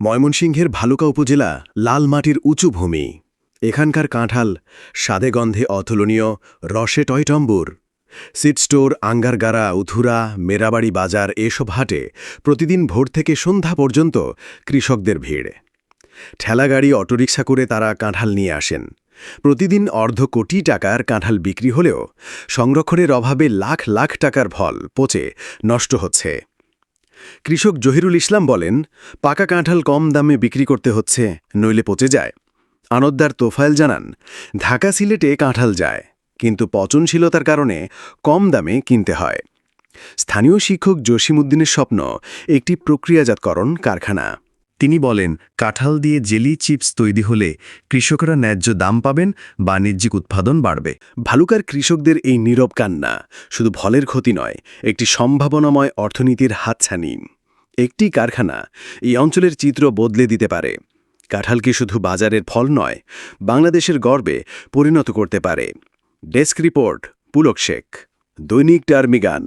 ময়মনসিংহের ভালুকা উপজেলা লাল মাটির উঁচু ভূমি। এখানকার কাঁঠাল স্বাদে গন্ধে অতুলনীয়, রসে টয়টম্বুর। সিড স্টোর, আঙ্গারগাড়া, উথুরা, মেরাবাড়ি বাজার এসব হাটে প্রতিদিন ভোর থেকে সন্ধ্যা পর্যন্ত কৃষকদের ভিড়। ঠেলাগাড়ি, অটোরিকশা করে তারা কাঁঠাল নিয়ে আসেন। প্রতিদিন অর্ধ কোটি টাকার কাঁঠাল বিক্রি হলেও সংরক্ষণের অভাবে লাখ লাখ টাকার ফল পচে নষ্ট হচ্ছে। কৃষক জহিরুল ইসলাম বলেন, পাকা কাঁঠাল কম দামে বিক্রি করতে হচ্ছে, নইলে পচে যায়। আনতদার তোফায়েল জানান, ঢাকা সিলেটে কাঁঠাল যায়, কিন্তু পচনশীলতার কারণে কম দামে কিনতে হয়। স্থানীয় শিক্ষক জসিমউদ্দিনের স্বপ্ন একটি প্রক্রিয়াজাতকরণ কারখানা। তিনি বলেন, কাঁঠাল দিয়ে জেলি চিপস তৈরি হলে কৃষকরা ন্যায্য দাম পাবেন, বাণিজ্যিক উৎপাদন বাড়বে। ভালুকার কৃষকদের এই নীরব কান্না শুধু ফলের ক্ষতি নয়, একটি সম্ভাবনাময় অর্থনীতির হাতছানি। একটি কারখানা এই অঞ্চলের চিত্র বদলে দিতে পারে। কাঁঠালকে শুধু বাজারের ফল নয়, বাংলাদেশের গর্বে পরিণত করতে পারে। ডেস্ক রিপোর্ট, পুলক শেখ, দৈনিক টার্মিগান।